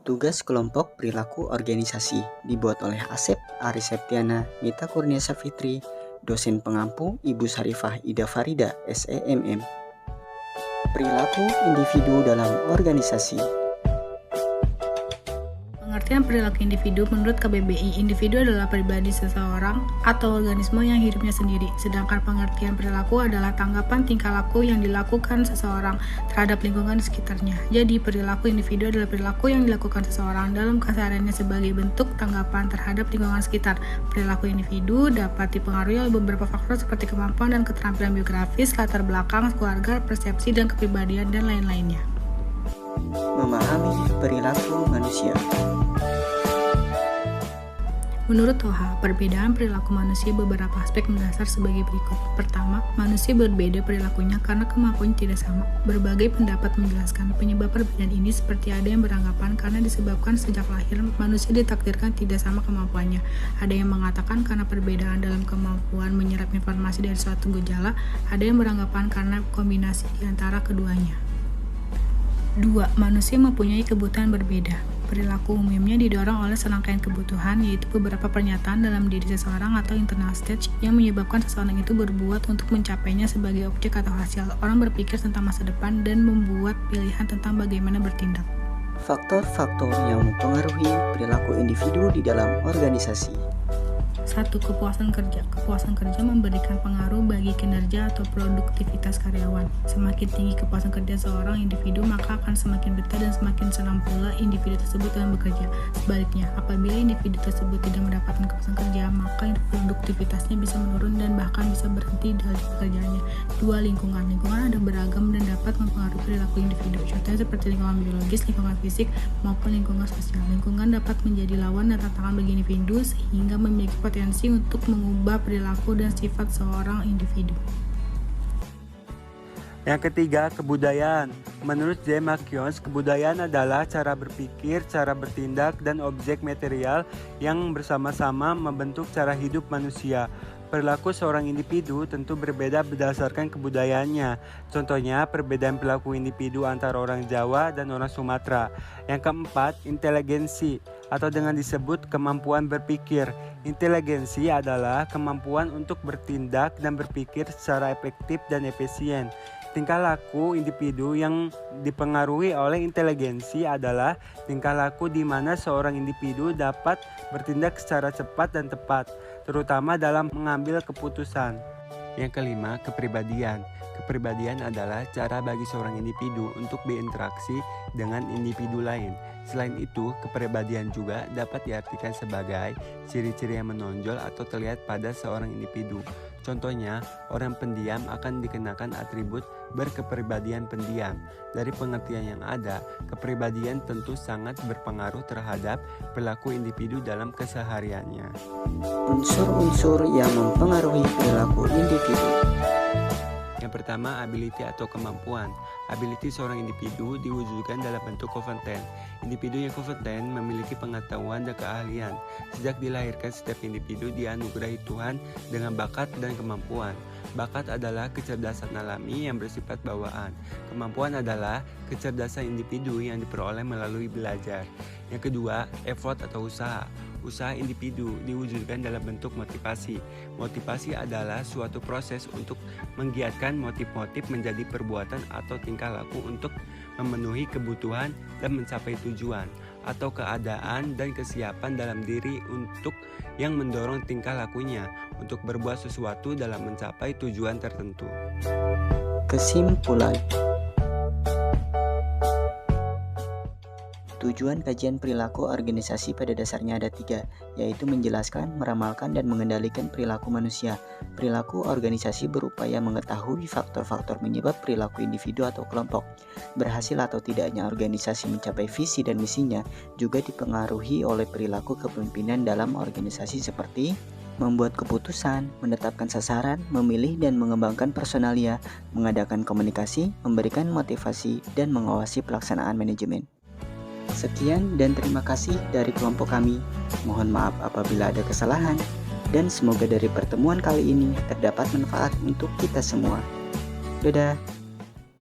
Tugas kelompok perilaku organisasi dibuat oleh Asep Ari Septiana, Mita Kurniasa Fitri, dosen pengampu Ibu Sarifah Ida Farida, SEMM. Perilaku individu dalam organisasi. Pengertian perilaku individu menurut KBBI, individu adalah pribadi seseorang atau organisme yang hidupnya sendiri. Sedangkan pengertian perilaku adalah tanggapan tingkah laku yang dilakukan seseorang terhadap lingkungan di sekitarnya. Jadi, perilaku individu adalah perilaku yang dilakukan seseorang dalam kesehariannya sebagai bentuk tanggapan terhadap lingkungan sekitar. Perilaku individu dapat dipengaruhi oleh beberapa faktor seperti kemampuan dan keterampilan biografis, latar belakang, keluarga, persepsi, dan kepribadian, dan lain-lainnya. Memahami perilaku manusia. Menurut Toha, perbedaan perilaku manusia beberapa aspek mendasar sebagai berikut. Pertama, manusia berbeda perilakunya karena kemampuannya tidak sama. Berbagai pendapat menjelaskan penyebab perbedaan ini, seperti ada yang beranggapan karena disebabkan sejak lahir manusia ditakdirkan tidak sama kemampuannya. Ada yang mengatakan karena perbedaan dalam kemampuan menyerap informasi dari suatu gejala. Ada yang beranggapan karena kombinasi di antara keduanya. 2. Manusia mempunyai kebutuhan berbeda. Perilaku umumnya didorong oleh serangkaian kebutuhan, yaitu beberapa pernyataan dalam diri seseorang atau internal state yang menyebabkan seseorang itu berbuat untuk mencapainya sebagai objek atau hasil. Orang berpikir tentang masa depan dan membuat pilihan tentang bagaimana bertindak. Faktor-faktor yang mempengaruhi perilaku individu di dalam organisasi. 1. Kepuasan kerja. Kepuasan kerja memberikan pengaruh bagi kinerja atau produktivitas karyawan. Semakin tinggi kepuasan kerja seorang individu, maka akan semakin betah dan semakin senang pula individu tersebut dalam bekerja. Sebaliknya, apabila individu tersebut tidak mendapatkan kepuasan kerja, maka produktivitasnya bisa menurun dan bahkan bisa berhenti dari pekerjaannya. 2. Lingkungan. Lingkungan ada beragam dan dapat mempengaruhi perilaku individu. Contohnya seperti lingkungan biologis, lingkungan fisik, maupun lingkungan sosial. Lingkungan dapat menjadi lawan dan tantangan bagi individu sehingga memiliki potensi untuk mengubah perilaku dan sifat seorang individu. Yang ketiga, kebudayaan. Menurut J. McKeown, kebudayaan adalah cara berpikir, cara bertindak, dan objek material yang bersama-sama membentuk cara hidup manusia. Perilaku seorang individu tentu berbeda berdasarkan kebudayaannya. Contohnya, perbedaan perilaku individu antara orang Jawa dan orang Sumatera. Yang keempat, inteligensi atau dengan disebut kemampuan berpikir. Inteligensi adalah kemampuan untuk bertindak dan berpikir secara efektif dan efisien. Tingkah laku individu yang dipengaruhi oleh inteligensi adalah tingkah laku di mana seorang individu dapat bertindak secara cepat dan tepat, terutama dalam mengambil keputusan. Yang kelima, kepribadian. Kepribadian adalah cara bagi seorang individu untuk berinteraksi dengan individu lain. Selain itu, kepribadian juga dapat diartikan sebagai ciri-ciri yang menonjol atau terlihat pada seorang individu. Contohnya, orang pendiam akan dikenakan atribut berkepribadian pendiam. Dari pengertian yang ada, kepribadian tentu sangat berpengaruh terhadap perilaku individu dalam kesehariannya. Unsur-unsur yang mempengaruhi perilaku individu. Yang pertama, ability atau kemampuan. Ability seorang individu diwujudkan dalam bentuk kompeten. Individu yang kompeten memiliki pengetahuan dan keahlian. Sejak dilahirkan, setiap individu dianugerahi Tuhan dengan bakat dan kemampuan. Bakat adalah kecerdasan alami yang bersifat bawaan. Kemampuan adalah kecerdasan individu yang diperoleh melalui belajar. Yang kedua, effort atau usaha. Usaha individu diwujudkan dalam bentuk motivasi. Motivasi adalah suatu proses untuk menggiatkan motif-motif menjadi perbuatan atau tingkah laku untuk memenuhi kebutuhan dan mencapai tujuan, atau keadaan dan kesiapan dalam diri untuk yang mendorong tingkah lakunya untuk berbuat sesuatu dalam mencapai tujuan tertentu. Kesimpulan. Tujuan kajian perilaku organisasi pada dasarnya ada 3, yaitu menjelaskan, meramalkan, dan mengendalikan perilaku manusia. Perilaku organisasi berupaya mengetahui faktor-faktor menyebab perilaku individu atau kelompok. Berhasil atau tidaknya organisasi mencapai visi dan misinya juga dipengaruhi oleh perilaku kepemimpinan dalam organisasi seperti membuat keputusan, menetapkan sasaran, memilih dan mengembangkan personalia, mengadakan komunikasi, memberikan motivasi, dan mengawasi pelaksanaan manajemen. Sekian dan terima kasih dari kelompok kami. Mohon maaf apabila ada kesalahan, dan semoga dari pertemuan kali ini terdapat manfaat untuk kita semua. Dadah.